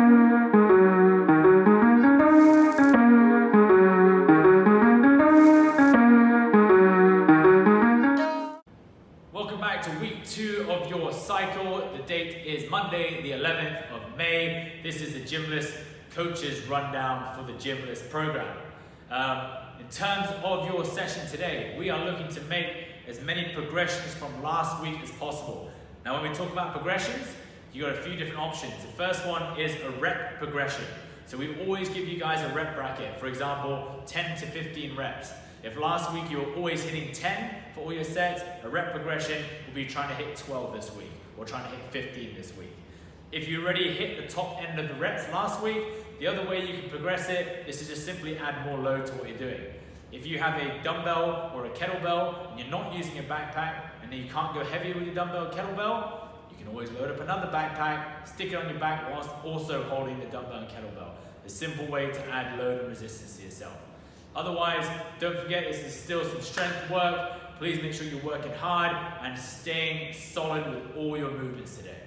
Welcome back to week 2 of your cycle. The date is Monday, the 11th of May. This is the GYMLESS Coaches Rundown for the GYMLESS program. In terms of your session today, we are looking to make as many progressions from last week as possible. Now, when we talk about progressions, you got a few different options. The first one is a rep progression. So we always give you guys a rep bracket. For example, 10 to 15 reps. If last week you were always hitting 10 for all your sets, a rep progression will be trying to hit 12 this week or trying to hit 15 this week. If you already hit the top end of the reps last week, the other way you can progress it is to just simply add more load to what you're doing. If you have a dumbbell or a kettlebell and you're not using a backpack and then you can't go heavier with your dumbbell or kettlebell, you can always load up another backpack, stick it on your back whilst also holding the dumbbell and kettlebell. A simple way to add load and resistance to yourself. Otherwise, don't forget this is still some strength work. Please make sure you're working hard and staying solid with all your movements today.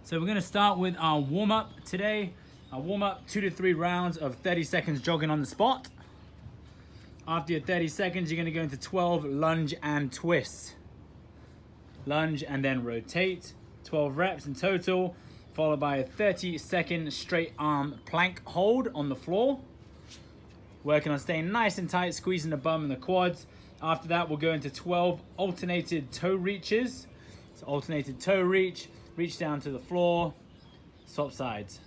So we're gonna start with our warm-up today. Our warm-up, 2 to 3 rounds of 30 seconds jogging on the spot. After your 30 seconds, you're gonna go into 12 lunge and twists. Lunge and then rotate, 12 reps in total, followed by a 30-second straight arm plank hold on the floor. Working on staying nice and tight, squeezing the bum and the quads. After that, we'll go into 12 alternated toe reaches. So alternated toe reach down to the floor, swap sides.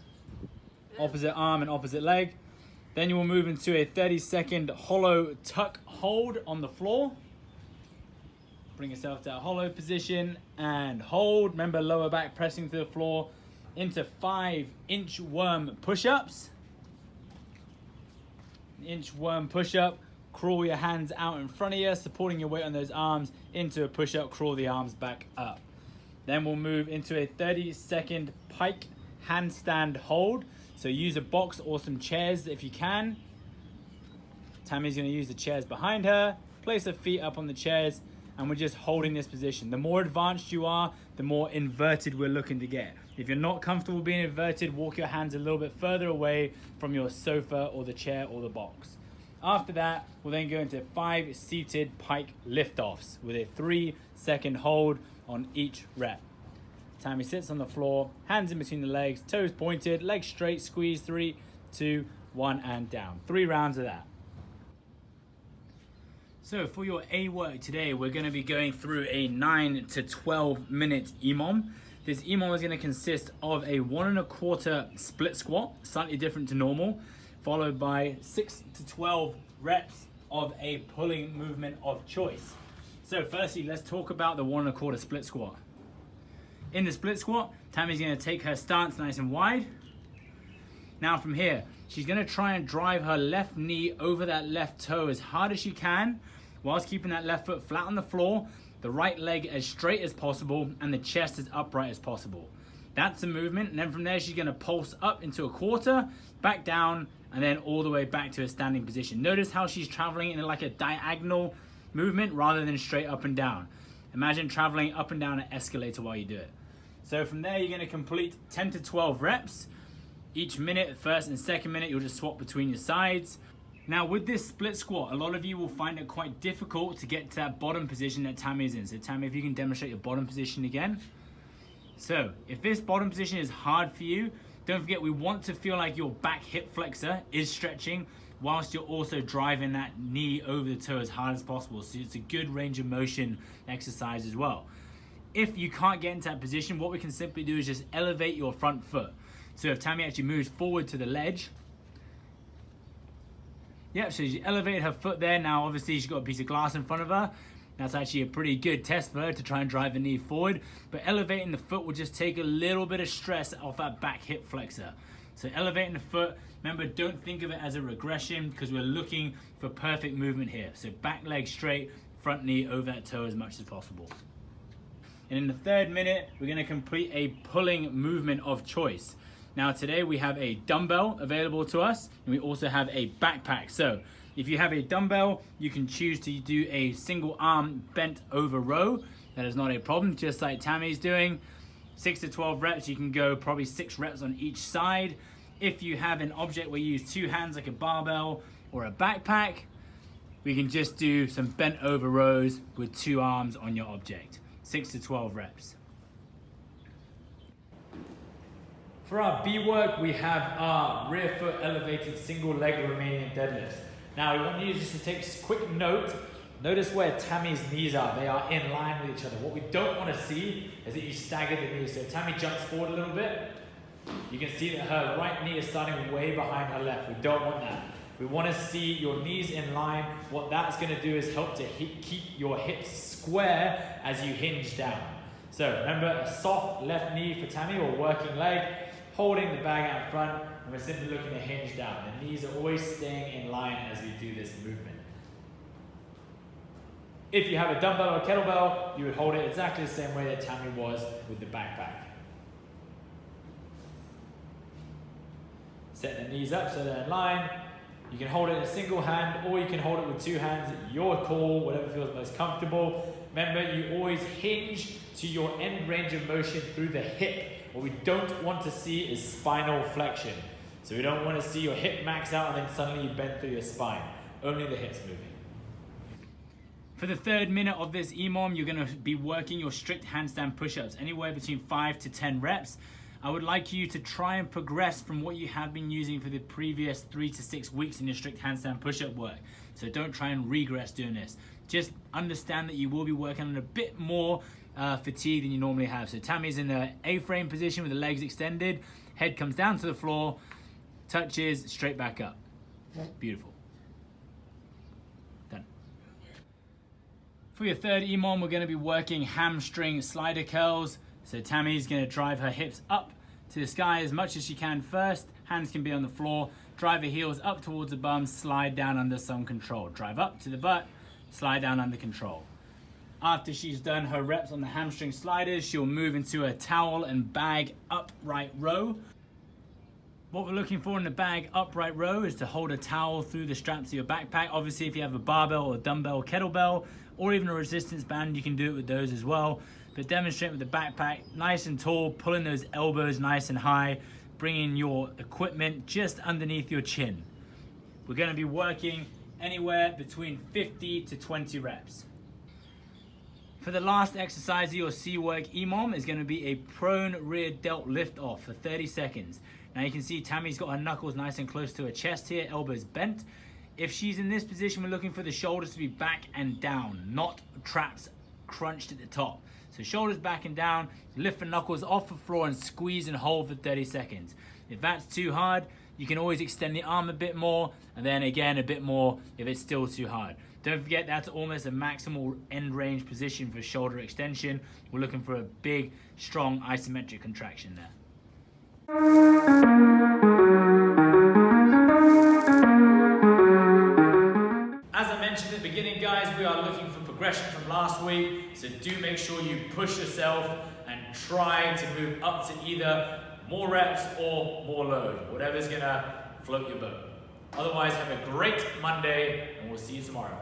Opposite arm and opposite leg. Then you will move into a 30-second hollow tuck hold on the floor. Bring yourself to a hollow position and hold. Remember, lower back pressing to the floor. Into 5 inchworm push-ups. Inchworm push-up, crawl your hands out in front of you, supporting your weight on those arms into a push-up, crawl the arms back up. Then we'll move into a 30-second pike handstand hold. So use a box or some chairs if you can. Tammy's gonna use the chairs behind her, place her feet up on the chairs, and we're just holding this position. The more advanced you are, the more inverted we're looking to get. If you're not comfortable being inverted, walk your hands a little bit further away from your sofa or the chair or the box. After that, we'll then go into 5 seated pike liftoffs with a 3-second hold on each rep. Tammy sits on the floor, hands in between the legs, toes pointed, legs straight, squeeze, 3, 2, 1, and down. 3 rounds of that. So for your A work today, we're going to be going through a 9 to 12 minute EMOM. This EMOM is going to consist of a 1 1/4 split squat, slightly different to normal, followed by 6 to 12 reps of a pulling movement of choice. So firstly, let's talk about the 1 1/4 split squat. In the split squat, Tammy's going to take her stance nice and wide. Now from here, she's going to try and drive her left knee over that left toe as hard as she can, whilst keeping that left foot flat on the floor, the right leg as straight as possible, and the chest as upright as possible. That's the movement, and then from there she's going to pulse up into a quarter, back down, and then all the way back to a standing position. Notice how she's traveling in like a diagonal movement rather than straight up and down. Imagine traveling up and down an escalator while you do it. So from there, you're going to complete 10 to 12 reps. Each minute, first and second minute, you'll just swap between your sides. Now with this split squat, a lot of you will find it quite difficult to get to that bottom position that Tammy is in. So Tammy, if you can demonstrate your bottom position again. So if this bottom position is hard for you, don't forget we want to feel like your back hip flexor is stretching whilst you're also driving that knee over the toe as hard as possible. So it's a good range of motion exercise as well. If you can't get into that position, what we can simply do is just elevate your front foot. So if Tammy actually moves forward to the ledge, yep, so she elevated her foot there. Now obviously she's got a piece of glass in front of her. That's actually a pretty good test for her to try and drive the knee forward. But elevating the foot will just take a little bit of stress off that back hip flexor. So elevating the foot, remember, don't think of it as a regression because we're looking for perfect movement here. So back leg straight, front knee over that toe as much as possible. And in the third minute, we're gonna complete a pulling movement of choice. Now today we have a dumbbell available to us, and we also have a backpack. So if you have a dumbbell, you can choose to do a single arm bent over row. That is not a problem, just like Tammy's doing. 6 to 12 reps, you can go probably 6 reps on each side. If you have an object where you use two hands like a barbell or a backpack, we can just do some bent over rows with two arms on your object. 6 to 12 reps. For our B work, we have our rear foot elevated single leg Romanian deadlifts. Now we want you just to take a quick note. Notice where Tammy's knees are. They are in line with each other. What we don't want to see is that you stagger the knees. So if Tammy jumps forward a little bit, you can see that her right knee is starting way behind her left. We don't want that. We want to see your knees in line. What that's going to do is help to keep your hips square as you hinge down. So remember, a soft left knee for Tammy or working leg, holding the bag out front, and we're simply looking to hinge down. The knees are always staying in line as we do this movement. If you have a dumbbell or kettlebell, you would hold it exactly the same way that Tammy was with the backpack. Set the knees up so they're in line. You can hold it in a single hand or you can hold it with two hands. Your call, whatever feels most comfortable. Remember, you always hinge to your end range of motion through the hip. What we don't want to see is spinal flexion. So we don't want to see your hip max out and then suddenly you bend through your spine. Only the hips moving. For the third minute of this EMOM, you're going to be working your strict handstand push-ups, anywhere between 5 to 10 reps. I would like you to try and progress from what you have been using for the previous 3 to 6 weeks in your strict handstand push-up work. So don't try and regress doing this. Just understand that you will be working on a bit more fatigue than you normally have. So Tammy's in the A-frame position with the legs extended, head comes down to the floor, touches, straight back up. Beautiful. Done. For your third EMOM, we're going to be working hamstring slider curls. So Tammy's going to drive her hips up to the sky as much as she can first. Hands can be on the floor. Drive her heels up towards the bum, slide down under some control. Drive up to the butt, slide down under control. After she's done her reps on the hamstring sliders, she'll move into a towel and bag upright row. What we're looking for in the bag upright row is to hold a towel through the straps of your backpack. Obviously, if you have a barbell or a dumbbell, kettlebell, or even a resistance band, you can do it with those as well. But demonstrate with the backpack, nice and tall, pulling those elbows nice and high, bringing your equipment just underneath your chin. We're going to be working anywhere between 50 to 20 reps. For the last exercise of your C work EMOM is going to be a prone rear delt lift off for 30 seconds. Now you can see Tammy's got her knuckles nice and close to her chest here, elbows bent. If she's in this position, we're looking for the shoulders to be back and down, not traps crunched at the top. So shoulders back and down, lift the knuckles off the floor and squeeze and hold for 30 seconds. If that's too hard, you can always extend the arm a bit more, and then again a bit more if it's still too hard. Don't forget that's almost a maximal end range position for shoulder extension. We're looking for a big, strong isometric contraction there. As I mentioned at the beginning, guys, we are looking for progression from last week, so do make sure you push yourself and try to move up to either more reps or more load, whatever's gonna float your boat. Otherwise, have a great Monday and we'll see you tomorrow.